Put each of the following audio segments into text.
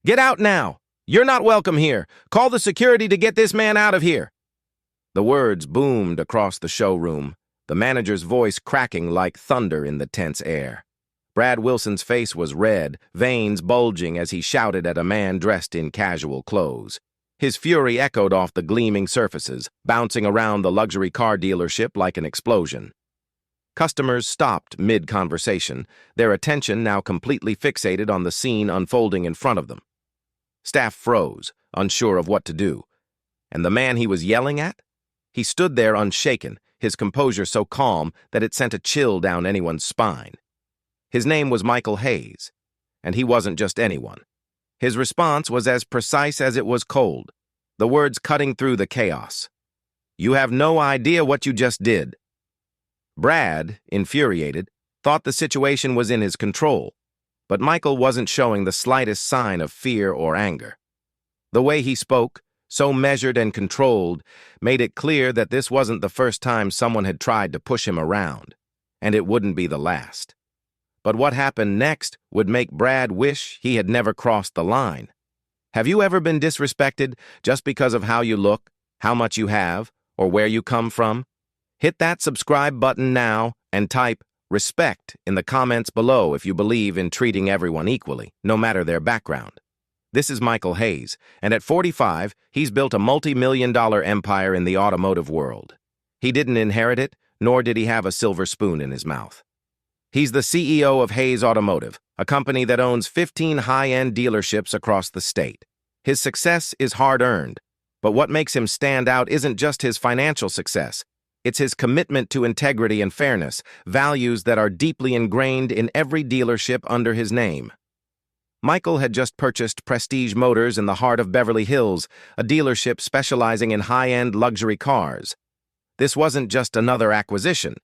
Get out now! You're not welcome here! Call the security to get this man out of here! The words boomed across the showroom, the manager's voice cracking like thunder in the tense air. Brad Wilson's face was red, veins bulging as he shouted at a man dressed in casual clothes. His fury echoed off the gleaming surfaces, bouncing around the luxury car dealership like an explosion. Customers stopped mid-conversation, their attention now completely fixated on the scene unfolding in front of them. Staff froze, unsure of what to do. And the man he was yelling at? He stood there unshaken, his composure so calm that it sent a chill down anyone's spine. His name was Michael Hayes, and he wasn't just anyone. His response was as precise as it was cold, the words cutting through the chaos. "You have no idea what you just did." Brad, infuriated, thought the situation was in his control, but Michael wasn't showing the slightest sign of fear or anger. The way he spoke, so measured and controlled, made it clear that this wasn't the first time someone had tried to push him around, and it wouldn't be the last. But what happened next would make Brad wish he had never crossed the line. Have you ever been disrespected just because of how you look, how much you have, or where you come from? Hit that subscribe button now and type "respect" in the comments below if you believe in treating everyone equally, no matter their background. This is Michael Hayes, and at 45, he's built a multi-million-dollar empire in the automotive world. He didn't inherit it, nor did he have a silver spoon in his mouth. He's the CEO of Hayes Automotive, a company that owns 15 high-end dealerships across the state. His success is hard-earned, but what makes him stand out isn't just his financial success. It's his commitment to integrity and fairness, values that are deeply ingrained in every dealership under his name. Michael had just purchased Prestige Motors in the heart of Beverly Hills, a dealership specializing in high-end luxury cars. This wasn't just another acquisition.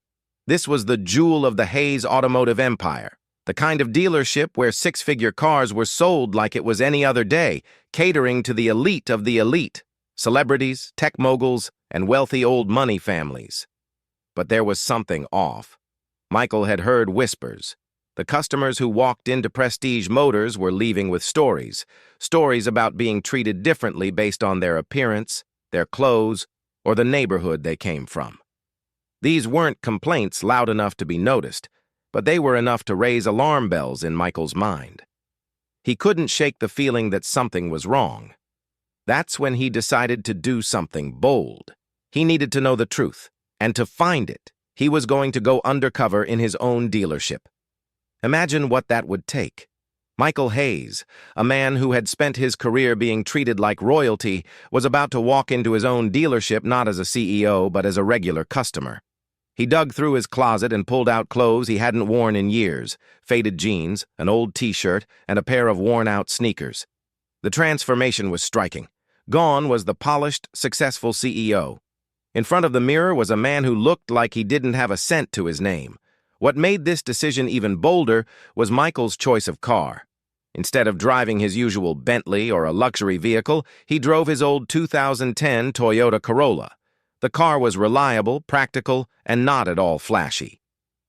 This was the jewel of the Hayes Automotive empire, the kind of dealership where six-figure cars were sold like it was any other day, catering to the elite of the elite, celebrities, tech moguls, and wealthy old money families. But there was something off. Michael had heard whispers. The customers who walked into Prestige Motors were leaving with stories about being treated differently based on their appearance, their clothes, or the neighborhood they came from. These weren't complaints loud enough to be noticed, but they were enough to raise alarm bells in Michael's mind. He couldn't shake the feeling that something was wrong. That's when he decided to do something bold. He needed to know the truth, and to find it, he was going to go undercover in his own dealership. Imagine what that would take. Michael Hayes, a man who had spent his career being treated like royalty, was about to walk into his own dealership not as a CEO but as a regular customer. He dug through his closet and pulled out clothes he hadn't worn in years, faded jeans, an old t-shirt, and a pair of worn-out sneakers. The transformation was striking. Gone was the polished, successful CEO. In front of the mirror was a man who looked like he didn't have a cent to his name. What made this decision even bolder was Michael's choice of car. Instead of driving his usual Bentley or a luxury vehicle, he drove his old 2010 Toyota Corolla. The car was reliable, practical, and not at all flashy.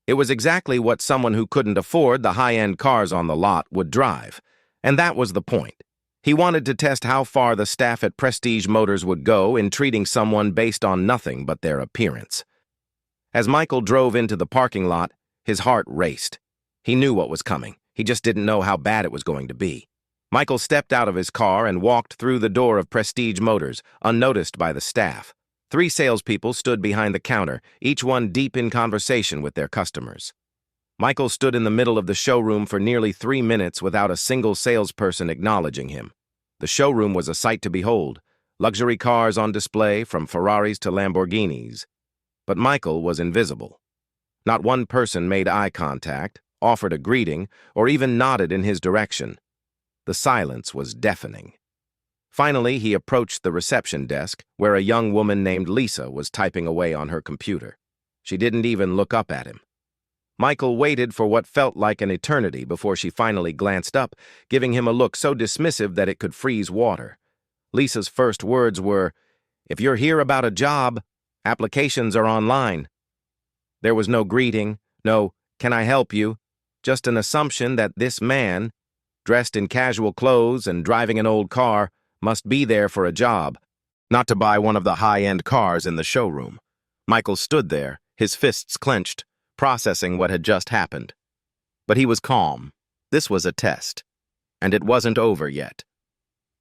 It was exactly what someone who couldn't afford the high-end cars on the lot would drive. And that was the point. He wanted to test how far the staff at Prestige Motors would go in treating someone based on nothing but their appearance. As Michael drove into the parking lot, his heart raced. He knew what was coming. He just didn't know how bad it was going to be. Michael stepped out of his car and walked through the door of Prestige Motors, unnoticed by the staff. 3 salespeople stood behind the counter, each one deep in conversation with their customers. Michael stood in the middle of the showroom for nearly 3 minutes without a single salesperson acknowledging him. The showroom was a sight to behold, luxury cars on display from Ferraris to Lamborghinis. But Michael was invisible. Not one person made eye contact, offered a greeting, or even nodded in his direction. The silence was deafening. Finally, he approached the reception desk, where a young woman named Lisa was typing away on her computer. She didn't even look up at him. Michael waited for what felt like an eternity before she finally glanced up, giving him a look so dismissive that it could freeze water. Lisa's first words were, "If you're here about a job, applications are online." There was no greeting, no "can I help you," just an assumption that this man, dressed in casual clothes and driving an old car, must be there for a job, not to buy one of the high-end cars in the showroom. Michael stood there, his fists clenched, processing what had just happened. But he was calm. This was a test, and it wasn't over yet.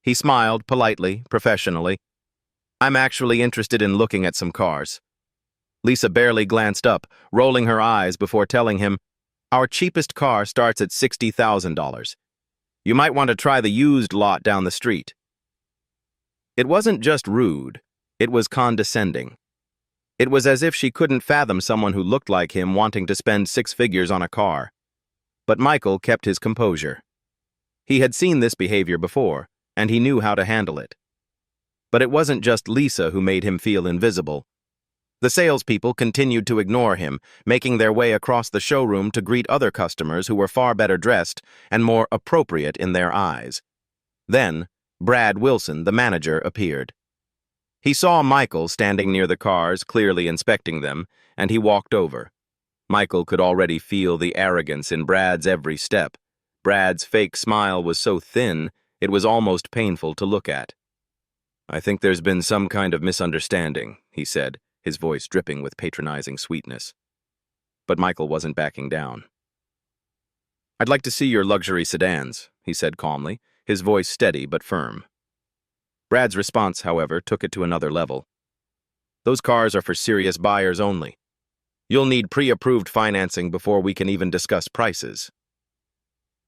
He smiled politely, professionally. "I'm actually interested in looking at some cars." Lisa barely glanced up, rolling her eyes before telling him, "Our cheapest car starts at $60,000. You might want to try the used lot down the street." It wasn't just rude, it was condescending. It was as if she couldn't fathom someone who looked like him wanting to spend six figures on a car. But Michael kept his composure. He had seen this behavior before, and he knew how to handle it. But it wasn't just Lisa who made him feel invisible. The salespeople continued to ignore him, making their way across the showroom to greet other customers who were far better dressed and more appropriate in their eyes. Then, Brad Wilson, the manager, appeared. He saw Michael standing near the cars, clearly inspecting them, and he walked over. Michael could already feel the arrogance in Brad's every step. Brad's fake smile was so thin, it was almost painful to look at. "I think there's been some kind of misunderstanding," he said, his voice dripping with patronizing sweetness. But Michael wasn't backing down. "I'd like to see your luxury sedans," he said calmly, his voice steady but firm. Brad's response, however, took it to another level. "Those cars are for serious buyers only. You'll need pre-approved financing before we can even discuss prices."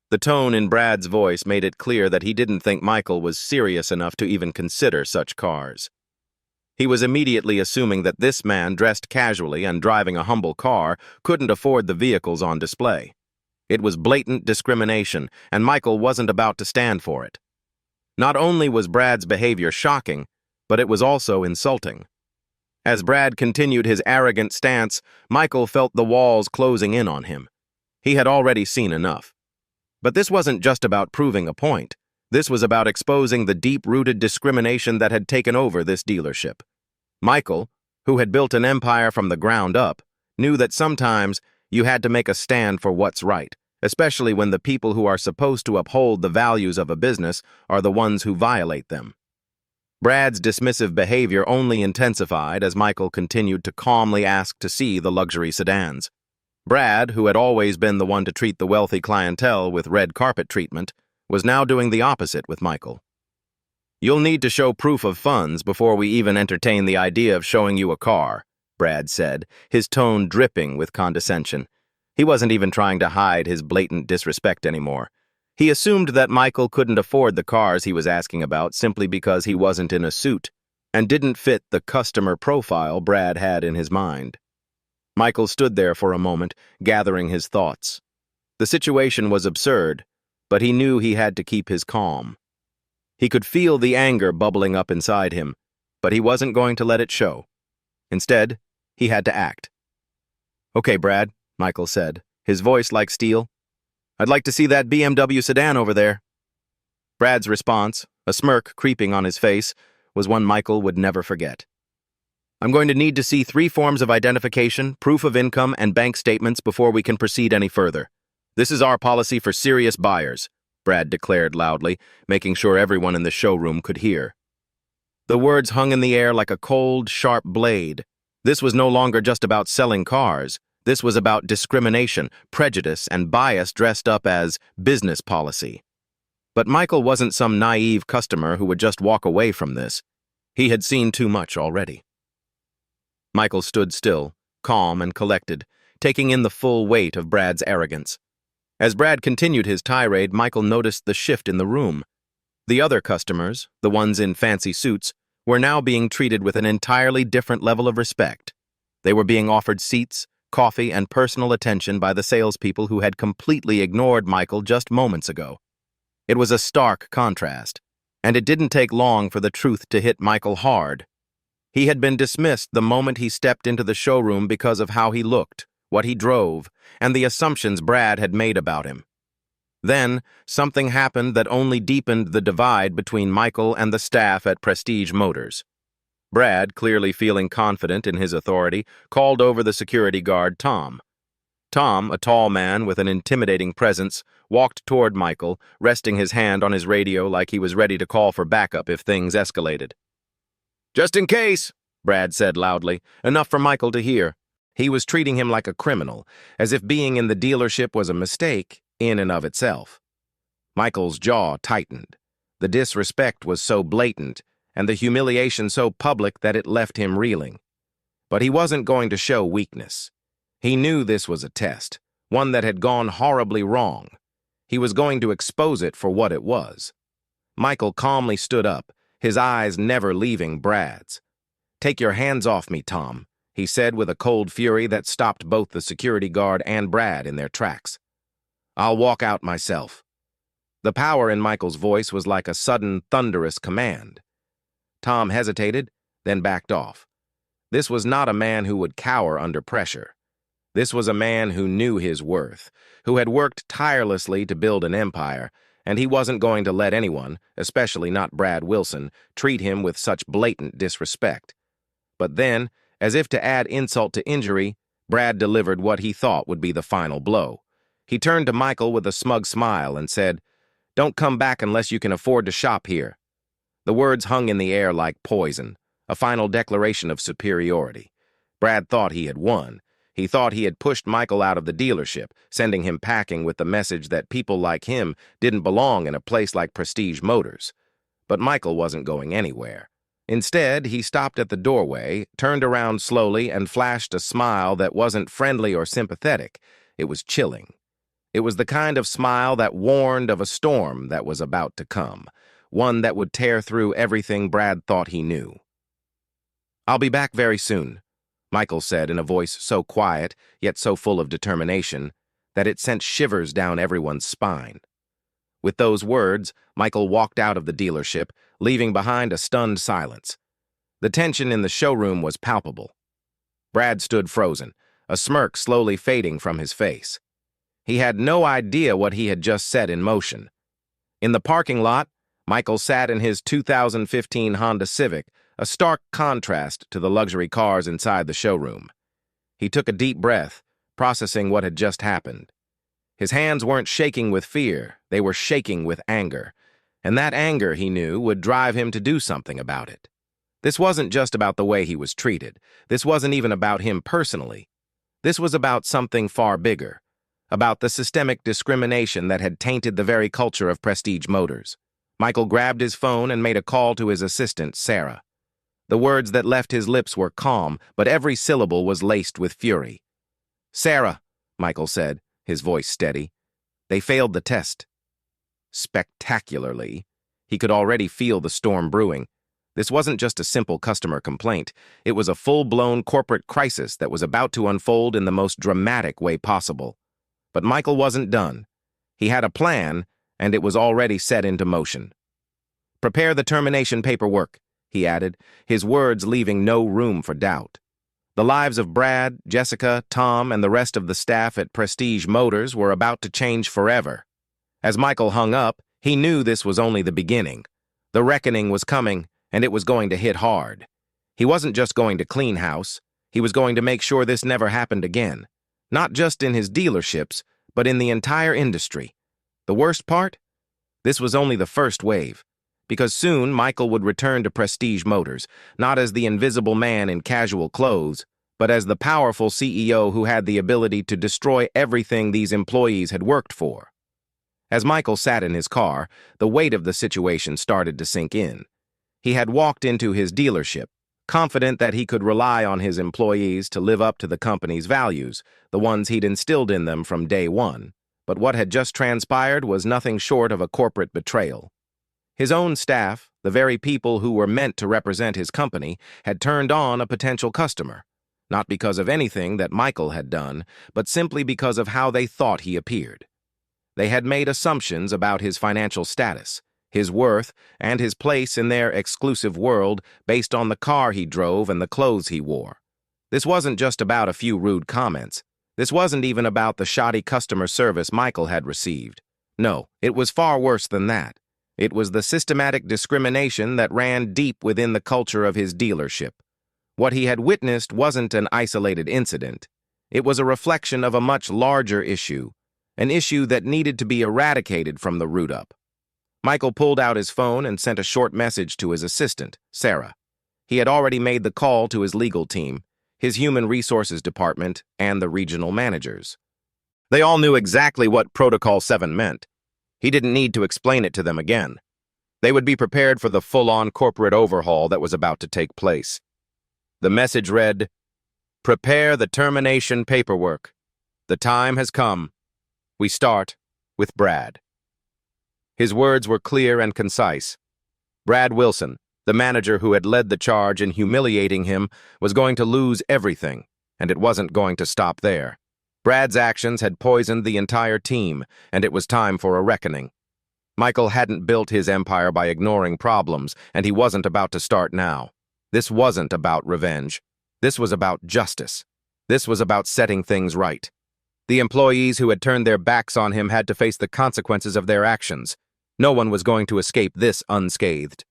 The tone in Brad's voice made it clear that he didn't think Michael was serious enough to even consider such cars. He was immediately assuming that this man, dressed casually and driving a humble car, couldn't afford the vehicles on display. It was blatant discrimination, and Michael wasn't about to stand for it. Not only was Brad's behavior shocking, but it was also insulting. As Brad continued his arrogant stance, Michael felt the walls closing in on him. He had already seen enough. But this wasn't just about proving a point. This was about exposing the deep-rooted discrimination that had taken over this dealership. Michael, who had built an empire from the ground up, knew that sometimes you had to make a stand for what's right, especially when the people who are supposed to uphold the values of a business are the ones who violate them. Brad's dismissive behavior only intensified as Michael continued to calmly ask to see the luxury sedans. Brad, who had always been the one to treat the wealthy clientele with red carpet treatment, was now doing the opposite with Michael. "You'll need to show proof of funds before we even entertain the idea of showing you a car," Brad said, his tone dripping with condescension. He wasn't even trying to hide his blatant disrespect anymore. He assumed that Michael couldn't afford the cars he was asking about simply because he wasn't in a suit and didn't fit the customer profile Brad had in his mind. Michael stood there for a moment, gathering his thoughts. The situation was absurd, but he knew he had to keep his calm. He could feel the anger bubbling up inside him, but he wasn't going to let it show. Instead, he had to act. "Okay, Brad," Michael said, his voice like steel. "I'd like to see that BMW sedan over there." Brad's response, a smirk creeping on his face, was one Michael would never forget. "I'm going to need to see 3 forms of identification, proof of income, and bank statements before we can proceed any further. This is our policy for serious buyers," Brad declared loudly, making sure everyone in the showroom could hear. The words hung in the air like a cold, sharp blade. This was no longer just about selling cars. This was about discrimination, prejudice, and bias dressed up as business policy. But Michael wasn't some naive customer who would just walk away from this. He had seen too much already. Michael stood still, calm and collected, taking in the full weight of Brad's arrogance. As Brad continued his tirade, Michael noticed the shift in the room. The other customers, the ones in fancy suits, were now being treated with an entirely different level of respect. They were being offered seats, coffee, and personal attention by the salespeople who had completely ignored Michael just moments ago. It was a stark contrast, and it didn't take long for the truth to hit Michael hard. He had been dismissed the moment he stepped into the showroom because of how he looked, what he drove, and the assumptions Brad had made about him. Then, something happened that only deepened the divide between Michael and the staff at Prestige Motors. Brad, clearly feeling confident in his authority, called over the security guard, Tom. Tom, a tall man with an intimidating presence, walked toward Michael, resting his hand on his radio like he was ready to call for backup if things escalated. "Just in case," Brad said loudly, enough for Michael to hear. He was treating him like a criminal, as if being in the dealership was a mistake in and of itself. Michael's jaw tightened. The disrespect was so blatant, and the humiliation so public that it left him reeling. But he wasn't going to show weakness. He knew this was a test, one that had gone horribly wrong. He was going to expose it for what it was. Michael calmly stood up, his eyes never leaving Brad's. "Take your hands off me, Tom," he said with a cold fury that stopped both the security guard and Brad in their tracks. "I'll walk out myself." The power in Michael's voice was like a sudden, thunderous command. Tom hesitated, then backed off. This was not a man who would cower under pressure. This was a man who knew his worth, who had worked tirelessly to build an empire, and he wasn't going to let anyone, especially not Brad Wilson, treat him with such blatant disrespect. But then, as if to add insult to injury, Brad delivered what he thought would be the final blow. He turned to Michael with a smug smile and said, "Don't come back unless you can afford to shop here." The words hung in the air like poison, a final declaration of superiority. Brad thought he had won. He thought he had pushed Michael out of the dealership, sending him packing with the message that people like him didn't belong in a place like Prestige Motors. But Michael wasn't going anywhere. Instead, he stopped at the doorway, turned around slowly, and flashed a smile that wasn't friendly or sympathetic. It was chilling. It was the kind of smile that warned of a storm that was about to come, one that would tear through everything Brad thought he knew. "I'll be back very soon," Michael said in a voice so quiet, yet so full of determination, that it sent shivers down everyone's spine. With those words, Michael walked out of the dealership, leaving behind a stunned silence. The tension in the showroom was palpable. Brad stood frozen, a smirk slowly fading from his face. He had no idea what he had just set in motion. In the parking lot, Michael sat in his 2015 Honda Civic, a stark contrast to the luxury cars inside the showroom. He took a deep breath, processing what had just happened. His hands weren't shaking with fear, they were shaking with anger. And that anger, he knew, would drive him to do something about it. This wasn't just about the way he was treated. This wasn't even about him personally. This was about something far bigger, about the systemic discrimination that had tainted the very culture of Prestige Motors. Michael grabbed his phone and made a call to his assistant, Sarah. The words that left his lips were calm, but every syllable was laced with fury. "Sarah," Michael said, his voice steady, "they failed the test." Spectacularly. He could already feel the storm brewing. This wasn't just a simple customer complaint. It was a full-blown corporate crisis that was about to unfold in the most dramatic way possible. But Michael wasn't done. He had a plan, and it was already set into motion. "Prepare the termination paperwork," he added, his words leaving no room for doubt. The lives of Brad, Jessica, Tom, and the rest of the staff at Prestige Motors were about to change forever. As Michael hung up, he knew this was only the beginning. The reckoning was coming, and it was going to hit hard. He wasn't just going to clean house. He was going to make sure this never happened again. Not just in his dealerships, but in the entire industry. The worst part? This was only the first wave. Because soon Michael would return to Prestige Motors, not as the invisible man in casual clothes, but as the powerful CEO who had the ability to destroy everything these employees had worked for. As Michael sat in his car, the weight of the situation started to sink in. He had walked into his dealership, confident that he could rely on his employees to live up to the company's values, the ones he'd instilled in them from day one. But what had just transpired was nothing short of a corporate betrayal. His own staff, the very people who were meant to represent his company, had turned on a potential customer, not because of anything that Michael had done, but simply because of how they thought he appeared. They had made assumptions about his financial status, his worth, and his place in their exclusive world based on the car he drove and the clothes he wore. This wasn't just about a few rude comments. This wasn't even about the shoddy customer service Michael had received. No, it was far worse than that. It was the systematic discrimination that ran deep within the culture of his dealership. What he had witnessed wasn't an isolated incident. It was a reflection of a much larger issue, an issue that needed to be eradicated from the root up. Michael pulled out his phone and sent a short message to his assistant, Sarah. He had already made the call to his legal team, his human resources department, and the regional managers. They all knew exactly what Protocol 7 meant. He didn't need to explain it to them again. They would be prepared for the full-on corporate overhaul that was about to take place. The message read, "Prepare the termination paperwork. The time has come. We start with Brad." His words were clear and concise. Brad Wilson, the manager who had led the charge in humiliating him, was going to lose everything, and it wasn't going to stop there. Brad's actions had poisoned the entire team, and it was time for a reckoning. Michael hadn't built his empire by ignoring problems, and he wasn't about to start now. This wasn't about revenge. This was about justice. This was about setting things right. The employees who had turned their backs on him had to face the consequences of their actions. No one was going to escape this unscathed.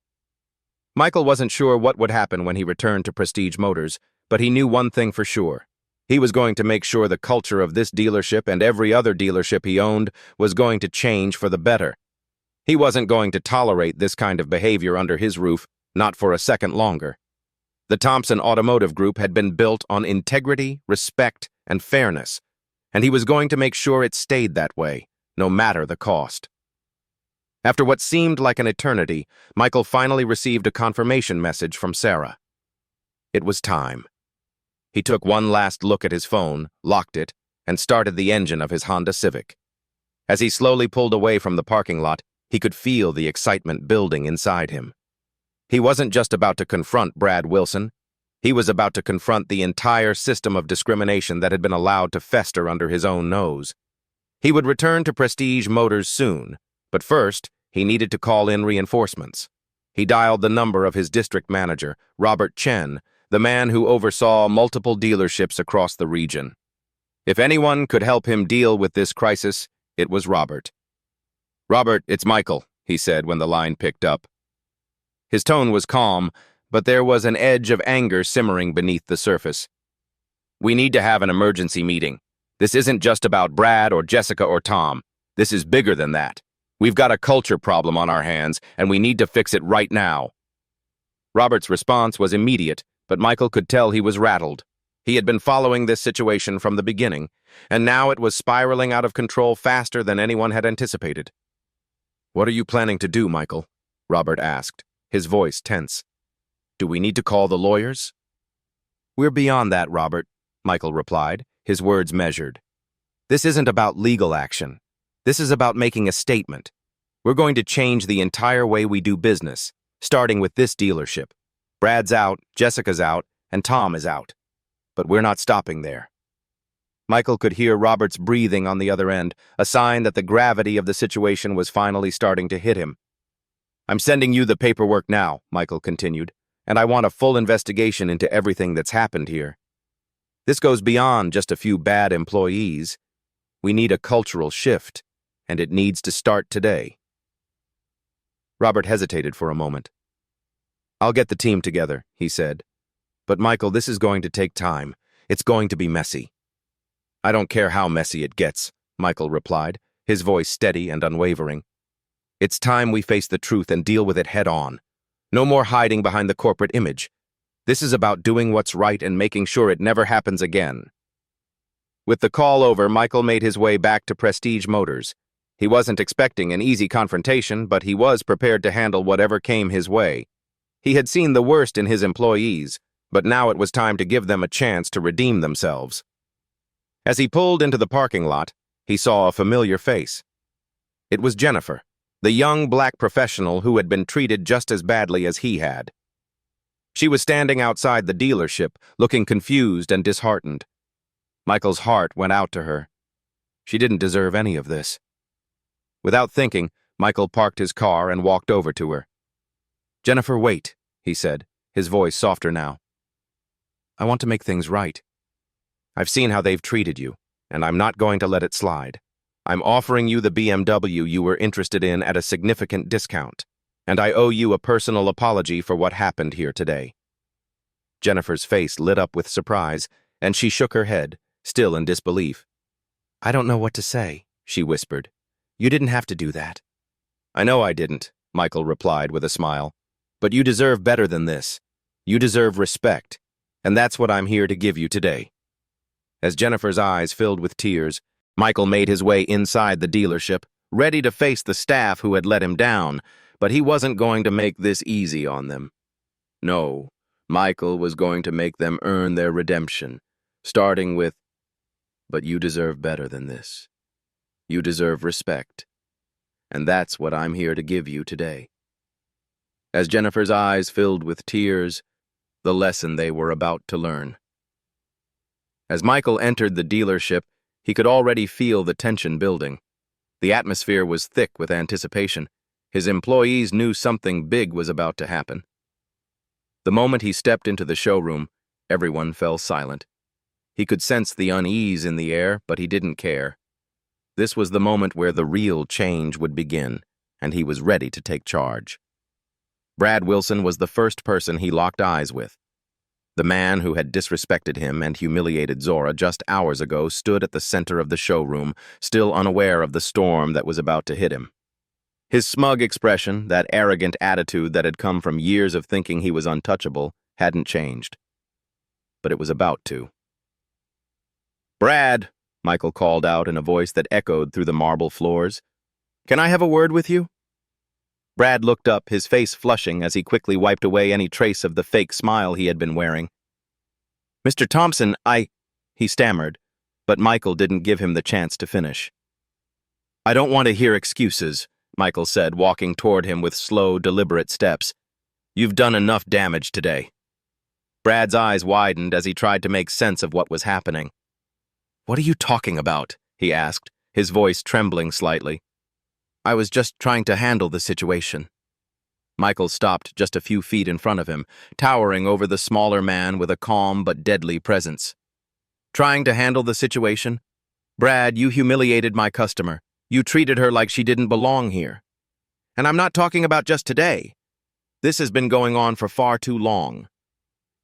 Michael wasn't sure what would happen when he returned to Prestige Motors, but he knew one thing for sure. He was going to make sure the culture of this dealership and every other dealership he owned was going to change for the better. He wasn't going to tolerate this kind of behavior under his roof, not for a second longer. The Thompson Automotive Group had been built on integrity, respect, and fairness, and he was going to make sure it stayed that way, no matter the cost. After what seemed like an eternity, Michael finally received a confirmation message from Sarah. It was time. He took one last look at his phone, locked it, and started the engine of his Honda Civic. As he slowly pulled away from the parking lot, he could feel the excitement building inside him. He wasn't just about to confront Brad Wilson. He was about to confront the entire system of discrimination that had been allowed to fester under his own nose. He would return to Prestige Motors soon, but first, he needed to call in reinforcements. He dialed the number of his district manager, Robert Chen, the man who oversaw multiple dealerships across the region. If anyone could help him deal with this crisis, it was Robert. "Robert, it's Michael," he said when the line picked up. His tone was calm, but there was an edge of anger simmering beneath the surface. "We need to have an emergency meeting. This isn't just about Brad or Jessica or Tom. This is bigger than that. We've got a culture problem on our hands, and we need to fix it right now." Robert's response was immediate, but Michael could tell he was rattled. He had been following this situation from the beginning, and now it was spiraling out of control faster than anyone had anticipated. "What are you planning to do, Michael?" Robert asked, his voice tense. "Do we need to call the lawyers?" "We're beyond that, Robert," Michael replied, his words measured. "This isn't about legal action. This is about making a statement. We're going to change the entire way we do business, starting with this dealership. Brad's out, Jessica's out, and Tom is out. But we're not stopping there." Michael could hear Robert's breathing on the other end, a sign that the gravity of the situation was finally starting to hit him. "I'm sending you the paperwork now," Michael continued, "and I want a full investigation into everything that's happened here. This goes beyond just a few bad employees. We need a cultural shift, and it needs to start today." Robert hesitated for a moment. "I'll get the team together," he said. "But Michael, this is going to take time. It's going to be messy." "I don't care how messy it gets," Michael replied, his voice steady and unwavering. "It's time we face the truth and deal with it head on. No more hiding behind the corporate image. This is about doing what's right and making sure it never happens again." With the call over, Michael made his way back to Prestige Motors. He wasn't expecting an easy confrontation, but he was prepared to handle whatever came his way. He had seen the worst in his employees, but now it was time to give them a chance to redeem themselves. As he pulled into the parking lot, he saw a familiar face. It was Jennifer, the young black professional who had been treated just as badly as he had. She was standing outside the dealership, looking confused and disheartened. Michael's heart went out to her. She didn't deserve any of this. Without thinking, Michael parked his car and walked over to her. "Jennifer, wait," he said, his voice softer now. "I want to make things right. I've seen how they've treated you, and I'm not going to let it slide. I'm offering you the BMW you were interested in at a significant discount, and I owe you a personal apology for what happened here today." Jennifer's face lit up with surprise, and she shook her head, still in disbelief. "I don't know what to say," she whispered. "You didn't have to do that." "I know I didn't," Michael replied with a smile. "But you deserve better than this. You deserve respect, and that's what I'm here to give you today." As Jennifer's eyes filled with tears, Michael made his way inside the dealership, ready to face the staff who had let him down, but he wasn't going to make this easy on them. No, Michael was going to make them earn their redemption, starting with, "But you deserve better than this. You deserve respect, and that's what I'm here to give you today." As Jennifer's eyes filled with tears, the lesson they were about to learn. As Michael entered the dealership, he could already feel the tension building. The atmosphere was thick with anticipation. His employees knew something big was about to happen. The moment he stepped into the showroom, everyone fell silent. He could sense the unease in the air, but he didn't care. This was the moment where the real change would begin, and he was ready to take charge. Brad Wilson was the first person he locked eyes with. The man who had disrespected him and humiliated Zora just hours ago stood at the center of the showroom, still unaware of the storm that was about to hit him. His smug expression, that arrogant attitude that had come from years of thinking he was untouchable, hadn't changed. But it was about to. "Brad," Michael called out in a voice that echoed through the marble floors. "Can I have a word with you?" Brad looked up, his face flushing as he quickly wiped away any trace of the fake smile he had been wearing. "Mr. Thompson, he stammered, but Michael didn't give him the chance to finish. "I don't want to hear excuses," Michael said, walking toward him with slow, deliberate steps. "You've done enough damage today." Brad's eyes widened as he tried to make sense of what was happening. "What are you talking about?" he asked, his voice trembling slightly. "I was just trying to handle the situation." Michael stopped just a few feet in front of him, towering over the smaller man with a calm but deadly presence. "Trying to handle the situation? Brad, you humiliated my customer. You treated her like she didn't belong here. And I'm not talking about just today. This has been going on for far too long.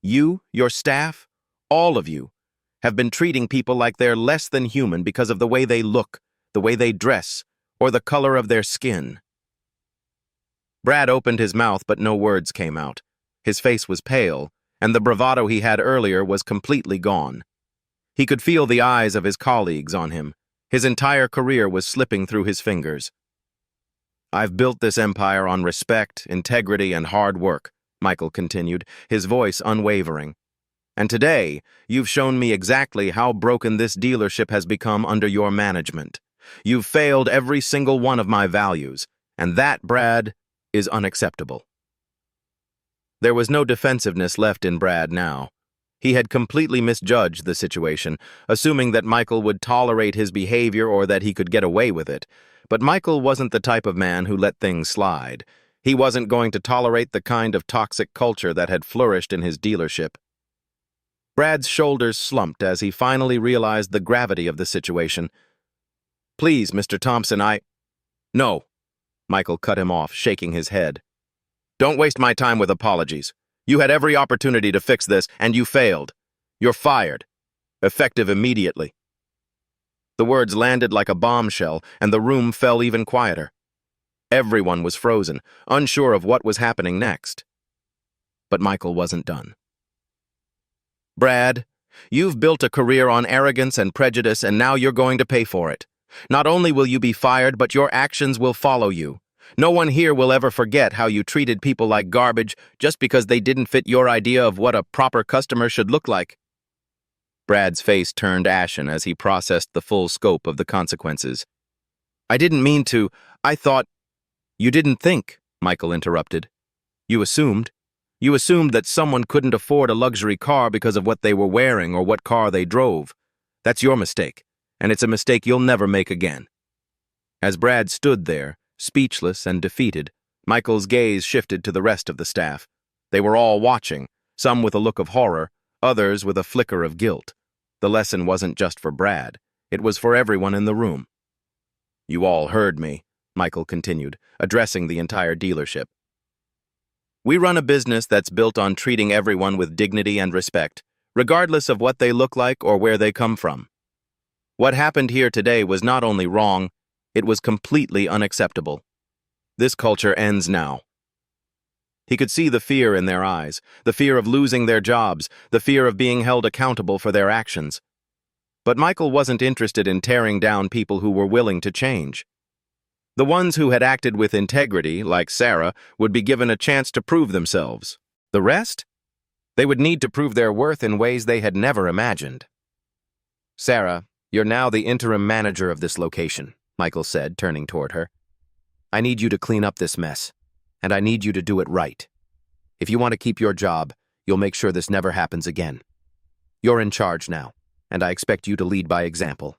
You, your staff, all of you, have been treating people like they're less than human because of the way they look, the way they dress, or the color of their skin." Brad opened his mouth, but no words came out. His face was pale, and the bravado he had earlier was completely gone. He could feel the eyes of his colleagues on him. His entire career was slipping through his fingers. "I've built this empire on respect, integrity, and hard work," Michael continued, his voice unwavering. "And today, you've shown me exactly how broken this dealership has become under your management. You've failed every single one of my values, and that, Brad, is unacceptable." There was no defensiveness left in Brad now. He had completely misjudged the situation, assuming that Michael would tolerate his behavior or that he could get away with it. But Michael wasn't the type of man who let things slide. He wasn't going to tolerate the kind of toxic culture that had flourished in his dealership. Brad's shoulders slumped as he finally realized the gravity of the situation. "Please, Mr. Thompson, No," Michael cut him off, shaking his head. "Don't waste my time with apologies. You had every opportunity to fix this, and you failed. You're fired. Effective immediately." The words landed like a bombshell, and the room fell even quieter. Everyone was frozen, unsure of what was happening next. But Michael wasn't done. "Brad, you've built a career on arrogance and prejudice, and now you're going to pay for it. Not only will you be fired, but your actions will follow you. No one here will ever forget how you treated people like garbage just because they didn't fit your idea of what a proper customer should look like." Brad's face turned ashen as he processed the full scope of the consequences. "I didn't mean to. I thought—" "You didn't think," Michael interrupted. You assumed that someone couldn't afford a luxury car because of what they were wearing or what car they drove. That's your mistake, and it's a mistake you'll never make again." As Brad stood there, speechless and defeated, Michael's gaze shifted to the rest of the staff. They were all watching, some with a look of horror, others with a flicker of guilt. The lesson wasn't just for Brad. It was for everyone in the room. "You all heard me," Michael continued, addressing the entire dealership. "We run a business that's built on treating everyone with dignity and respect, regardless of what they look like or where they come from. What happened here today was not only wrong, it was completely unacceptable. This culture ends now. He could see the fear in their eyes, the fear of losing their jobs, the fear of being held accountable for their actions. But Michael wasn't interested in tearing down people who were willing to change. The ones who had acted with integrity, like Sarah, would be given a chance to prove themselves. The rest? They would need to prove their worth in ways they had never imagined. "Sarah, you're now the interim manager of this location," Michael said, turning toward her. "I need you to clean up this mess, and I need you to do it right. If you want to keep your job, you'll make sure this never happens again. You're in charge now, and I expect you to lead by example."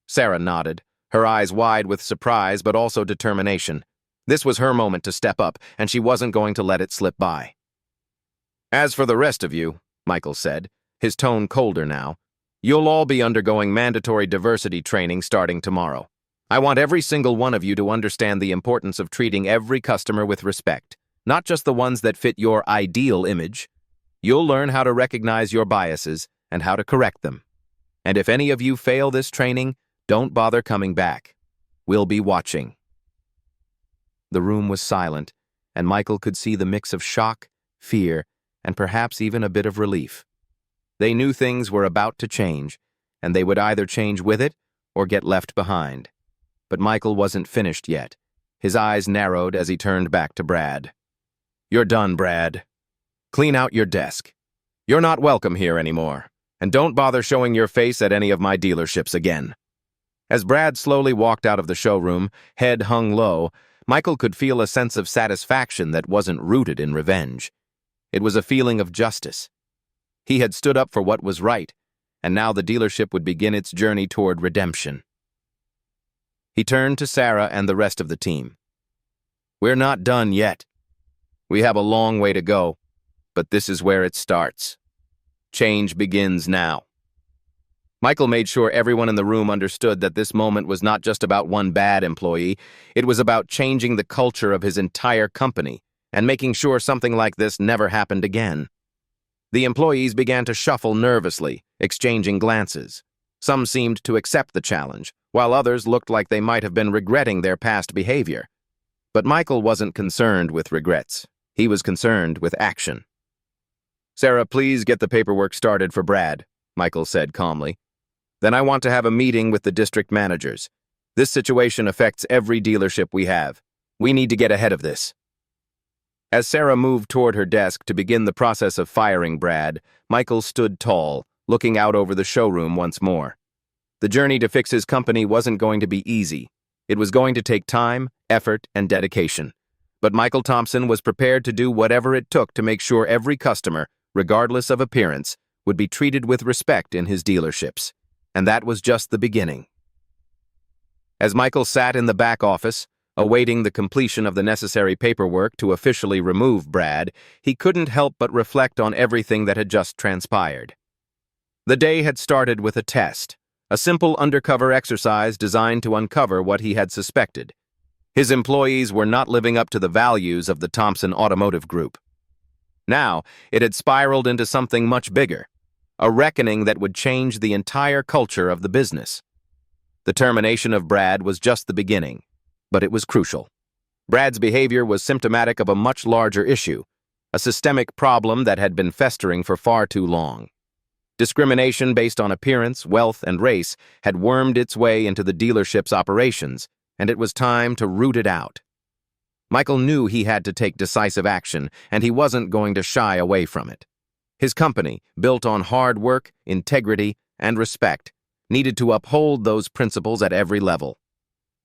Sarah nodded, her eyes wide with surprise but also determination. This was her moment to step up, and she wasn't going to let it slip by. "As for the rest of you," Michael said, his tone colder now, "you'll all be undergoing mandatory diversity training starting tomorrow. I want every single one of you to understand the importance of treating every customer with respect, not just the ones that fit your ideal image. You'll learn how to recognize your biases and how to correct them. And if any of you fail this training, don't bother coming back. We'll be watching." The room was silent, and Michael could see the mix of shock, fear, and perhaps even a bit of relief. They knew things were about to change, and they would either change with it or get left behind. But Michael wasn't finished yet. His eyes narrowed as he turned back to Brad. "You're done, Brad. Clean out your desk. You're not welcome here anymore, and don't bother showing your face at any of my dealerships again." As Brad slowly walked out of the showroom, head hung low, Michael could feel a sense of satisfaction that wasn't rooted in revenge. It was a feeling of justice. He had stood up for what was right, and now the dealership would begin its journey toward redemption. He turned to Sarah and the rest of the team. "We're not done yet. We have a long way to go, but this is where it starts. Change begins now." Michael made sure everyone in the room understood that this moment was not just about one bad employee, it was about changing the culture of his entire company and making sure something like this never happened again. The employees began to shuffle nervously, exchanging glances. Some seemed to accept the challenge, while others looked like they might have been regretting their past behavior. But Michael wasn't concerned with regrets. He was concerned with action. "Sarah, please get the paperwork started for Brad," Michael said calmly. "Then I want to have a meeting with the district managers. This situation affects every dealership we have. We need to get ahead of this." As Sarah moved toward her desk to begin the process of firing Brad, Michael stood tall, looking out over the showroom once more. The journey to fix his company wasn't going to be easy. It was going to take time, effort, and dedication. But Michael Thompson was prepared to do whatever it took to make sure every customer, regardless of appearance, would be treated with respect in his dealerships. And that was just the beginning. As Michael sat in the back office, awaiting the completion of the necessary paperwork to officially remove Brad, he couldn't help but reflect on everything that had just transpired. The day had started with a test, a simple undercover exercise designed to uncover what he had suspected. His employees were not living up to the values of the Thompson Automotive Group. Now, it had spiraled into something much bigger, a reckoning that would change the entire culture of the business. The termination of Brad was just the beginning, but it was crucial. Brad's behavior was symptomatic of a much larger issue, a systemic problem that had been festering for far too long. Discrimination based on appearance, wealth, and race had wormed its way into the dealership's operations, and it was time to root it out. Michael knew he had to take decisive action, and he wasn't going to shy away from it. His company, built on hard work, integrity, and respect, needed to uphold those principles at every level.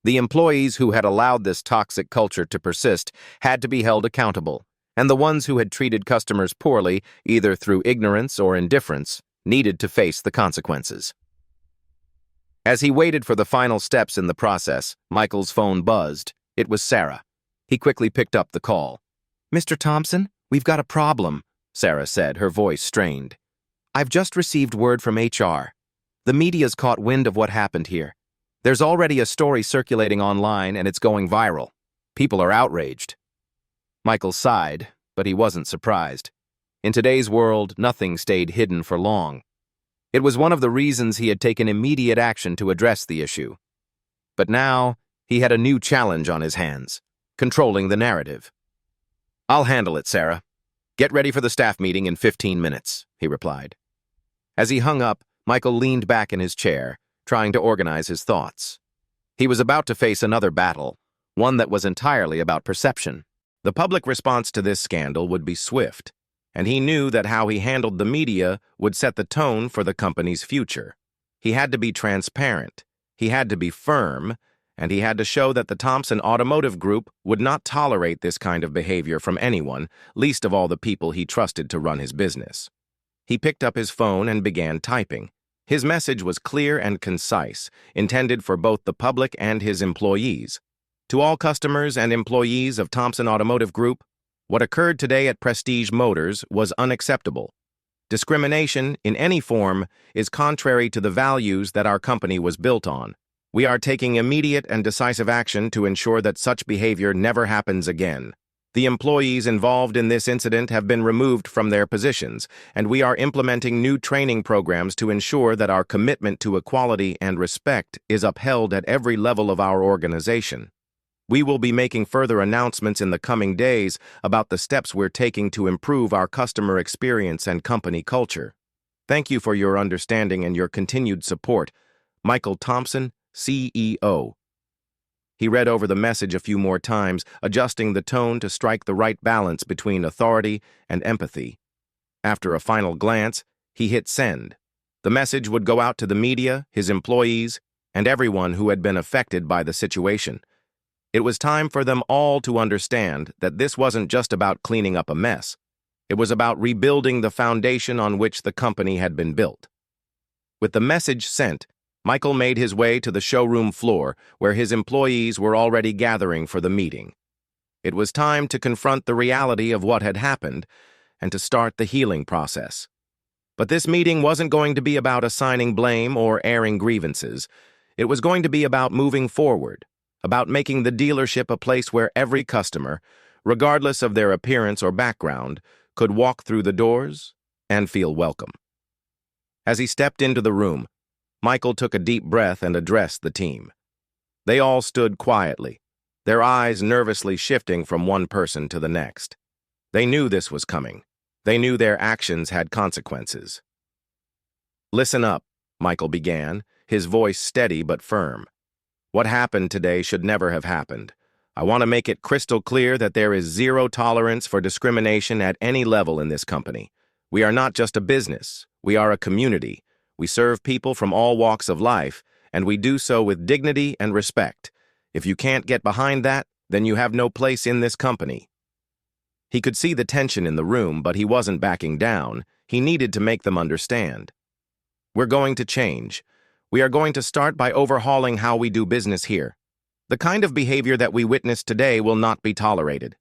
The employees who had allowed this toxic culture to persist had to be held accountable, and the ones who had treated customers poorly, either through ignorance or indifference, needed to face the consequences. As he waited for the final steps in the process, Michael's phone buzzed. It was Sarah. He quickly picked up the call. "Mr. Thompson, we've got a problem," Sarah said, her voice strained. "I've just received word from HR. The media's caught wind of what happened here. There's already a story circulating online and it's going viral. People are outraged." Michael sighed, but he wasn't surprised. In today's world, nothing stayed hidden for long. It was one of the reasons he had taken immediate action to address the issue. But now, he had a new challenge on his hands, controlling the narrative. "I'll handle it, Sarah. Get ready for the staff meeting in 15 minutes, he replied. As he hung up, Michael leaned back in his chair, trying to organize his thoughts. He was about to face another battle, one that was entirely about perception. The public response to this scandal would be swift, and he knew that how he handled the media would set the tone for the company's future. He had to be transparent, he had to be firm, and he had to show that the Thompson Automotive Group would not tolerate this kind of behavior from anyone, least of all the people he trusted to run his business. He picked up his phone and began typing. His message was clear and concise, intended for both the public and his employees. To all customers and employees of Thompson Automotive Group, what occurred today at Prestige Motors was unacceptable. Discrimination, in any form, is contrary to the values that our company was built on. We are taking immediate and decisive action to ensure that such behavior never happens again. The employees involved in this incident have been removed from their positions, and we are implementing new training programs to ensure that our commitment to equality and respect is upheld at every level of our organization. We will be making further announcements in the coming days about the steps we're taking to improve our customer experience and company culture. Thank you for your understanding and your continued support. Michael Thompson, CEO. He read over the message a few more times, adjusting the tone to strike the right balance between authority and empathy. After a final glance, he hit send. The message would go out to the media, his employees, and everyone who had been affected by the situation. It was time for them all to understand that this wasn't just about cleaning up a mess. It was about rebuilding the foundation on which the company had been built. With the message sent, Michael made his way to the showroom floor where his employees were already gathering for the meeting. It was time to confront the reality of what had happened and to start the healing process. But this meeting wasn't going to be about assigning blame or airing grievances. It was going to be about moving forward, about making the dealership a place where every customer, regardless of their appearance or background, could walk through the doors and feel welcome. As he stepped into the room, Michael took a deep breath and addressed the team. They all stood quietly, their eyes nervously shifting from one person to the next. They knew this was coming. They knew their actions had consequences. "Listen up," Michael began, his voice steady but firm. "What happened today should never have happened. I want to make it crystal clear that there is zero tolerance for discrimination at any level in this company. We are not just a business, we are a community. We serve people from all walks of life, and we do so with dignity and respect. If you can't get behind that, then you have no place in this company." He could see the tension in the room, but he wasn't backing down. He needed to make them understand. "We're going to change. We are going to start by overhauling how we do business here. The kind of behavior that we witnessed today will not be tolerated.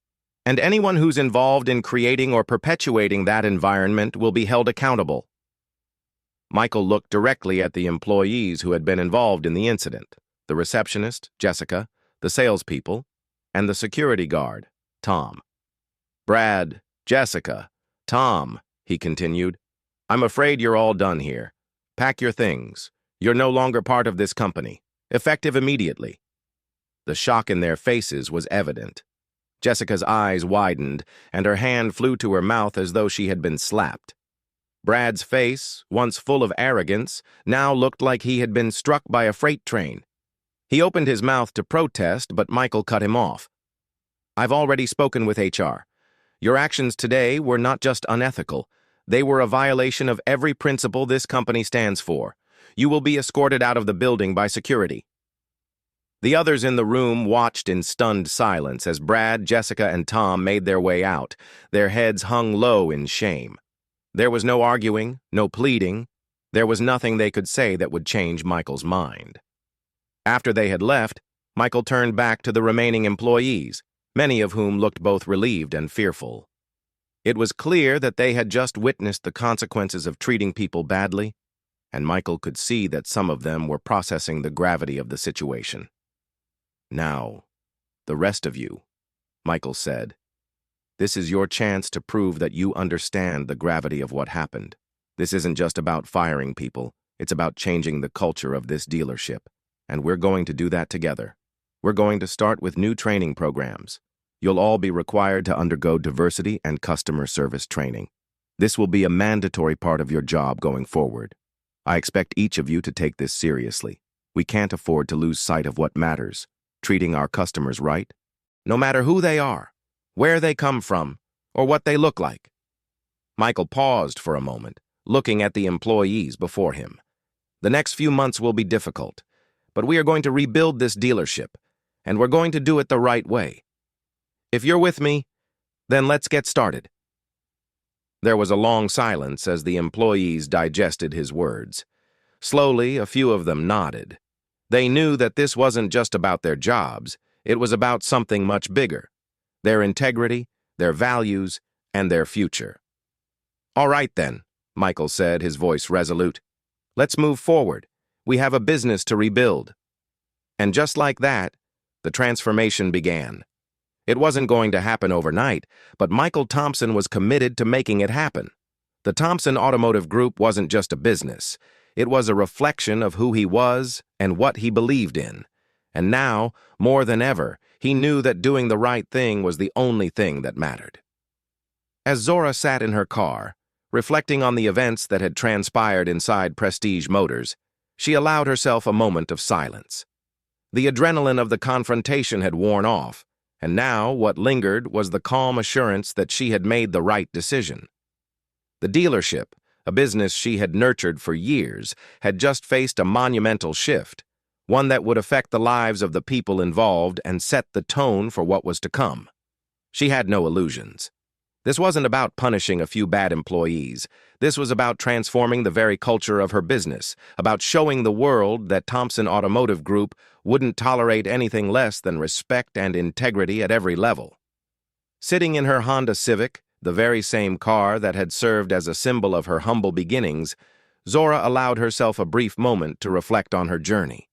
And anyone who's involved in creating or perpetuating that environment will be held accountable." Michael looked directly at the employees who had been involved in the incident, the receptionist, Jessica, the salespeople, and the security guard, Tom. "Brad, Jessica, Tom," he continued, "I'm afraid you're all done here. Pack your things. You're no longer part of this company. Effective immediately." The shock in their faces was evident. Jessica's eyes widened, and her hand flew to her mouth as though she had been slapped. Brad's face, once full of arrogance, now looked like he had been struck by a freight train. He opened his mouth to protest, but Michael cut him off. "I've already spoken with HR. Your actions today were not just unethical. They were a violation of every principle this company stands for. You will be escorted out of the building by security." The others in the room watched in stunned silence as Brad, Jessica, and Tom made their way out, their heads hung low in shame. There was no arguing, no pleading. There was nothing they could say that would change Michael's mind. After they had left, Michael turned back to the remaining employees, many of whom looked both relieved and fearful. It was clear that they had just witnessed the consequences of treating people badly, and Michael could see that some of them were processing the gravity of the situation. "Now, the rest of you," Michael said. "This is your chance to prove that you understand the gravity of what happened. This isn't just about firing people. It's about changing the culture of this dealership. And we're going to do that together. We're going to start with new training programs. You'll all be required to undergo diversity and customer service training. This will be a mandatory part of your job going forward. I expect each of you to take this seriously. We can't afford to lose sight of what matters, treating our customers right, no matter who they are, where they come from, or what they look like. Michael paused for a moment, looking at the employees before him. The next few months will be difficult, but we are going to rebuild this dealership, and we're going to do it the right way. If you're with me, then let's get started. There was a long silence as the employees digested his words. Slowly, a few of them nodded. They knew that this wasn't just about their jobs, it was about something much bigger: their integrity, their values, and their future. All right then, Michael said, his voice resolute. Let's move forward. We have a business to rebuild. And just like that, the transformation began. It wasn't going to happen overnight, but Michael Thompson was committed to making it happen. The Thompson Automotive Group wasn't just a business. It was a reflection of who he was and what he believed in. And now, more than ever, he knew that doing the right thing was the only thing that mattered. As Zora sat in her car, reflecting on the events that had transpired inside Prestige Motors, she allowed herself a moment of silence. The adrenaline of the confrontation had worn off, and now what lingered was the calm assurance that she had made the right decision. The dealership, a business she had nurtured for years, had just faced a monumental shift, one that would affect the lives of the people involved and set the tone for what was to come. She had no illusions. This wasn't about punishing a few bad employees. This was about transforming the very culture of her business, about showing the world that Thompson Automotive Group wouldn't tolerate anything less than respect and integrity at every level. Sitting in her Honda Civic, the very same car that had served as a symbol of her humble beginnings, Zora allowed herself a brief moment to reflect on her journey.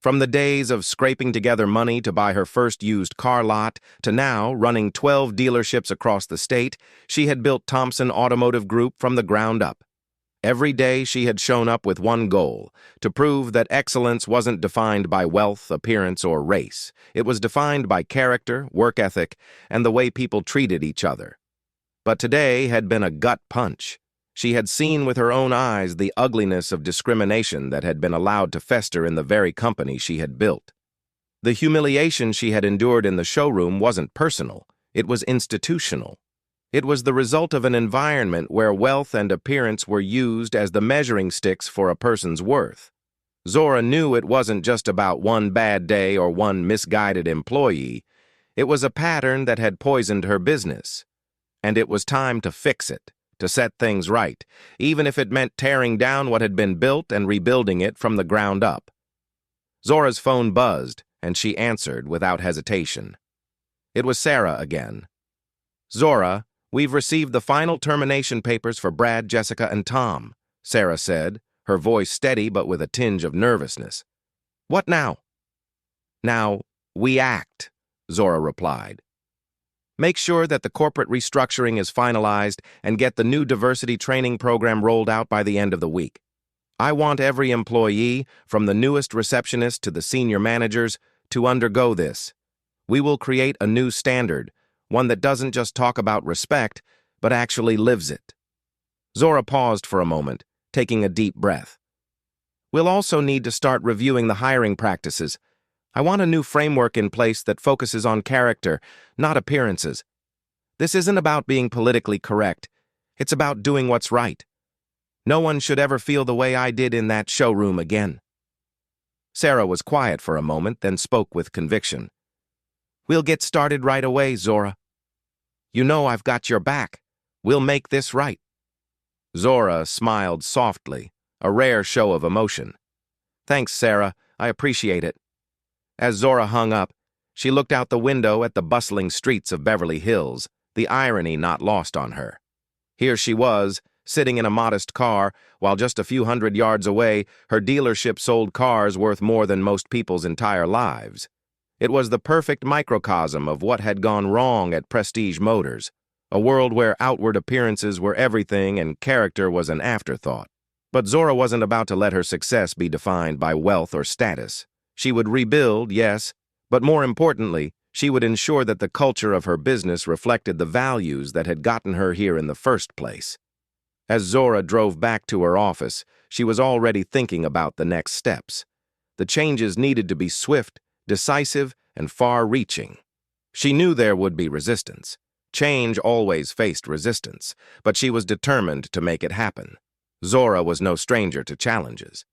From the days of scraping together money to buy her first used car lot to now running 12 dealerships across the state, she had built Thompson Automotive Group from the ground up. Every day she had shown up with one goal: to prove that excellence wasn't defined by wealth, appearance, or race. It was defined by character, work ethic, and the way people treated each other. But today had been a gut punch. She had seen with her own eyes the ugliness of discrimination that had been allowed to fester in the very company she had built. The humiliation she had endured in the showroom wasn't personal, it was institutional. It was the result of an environment where wealth and appearance were used as the measuring sticks for a person's worth. Zora knew it wasn't just about one bad day or one misguided employee. It was a pattern that had poisoned her business. And it was time to fix it, to set things right, even if it meant tearing down what had been built and rebuilding it from the ground up. Zora's phone buzzed, and she answered without hesitation. It was Sarah again. "Zora, we've received the final termination papers for Brad, Jessica, and Tom," Sarah said, her voice steady but with a tinge of nervousness. "What now?" "Now, we act," Zora replied. "Make sure that the corporate restructuring is finalized and get the new diversity training program rolled out by the end of the week. I want every employee, from the newest receptionist to the senior managers, to undergo this. We will create a new standard, one that doesn't just talk about respect, but actually lives it." Zora paused for a moment, taking a deep breath. "We'll also need to start reviewing the hiring practices. I want a new framework in place that focuses on character, not appearances. This isn't about being politically correct. It's about doing what's right. No one should ever feel the way I did in that showroom again." Sarah was quiet for a moment, then spoke with conviction. "We'll get started right away, Zora. You know I've got your back. We'll make this right." Zora smiled softly, a rare show of emotion. "Thanks, Sarah. I appreciate it." As Zora hung up, she looked out the window at the bustling streets of Beverly Hills, the irony not lost on her. Here she was, sitting in a modest car, while just a few hundred yards away, her dealership sold cars worth more than most people's entire lives. It was the perfect microcosm of what had gone wrong at Prestige Motors. a world where outward appearances were everything and character was an afterthought. But Zora wasn't about to let her success be defined by wealth or status. She would rebuild, yes, but more importantly, she would ensure that the culture of her business reflected the values that had gotten her here in the first place. As Zora drove back to her office, she was already thinking about the next steps. The changes needed to be swift, decisive, and far-reaching. She knew there would be resistance. Change always faced resistance, but she was determined to make it happen. Zora was no stranger to challenges.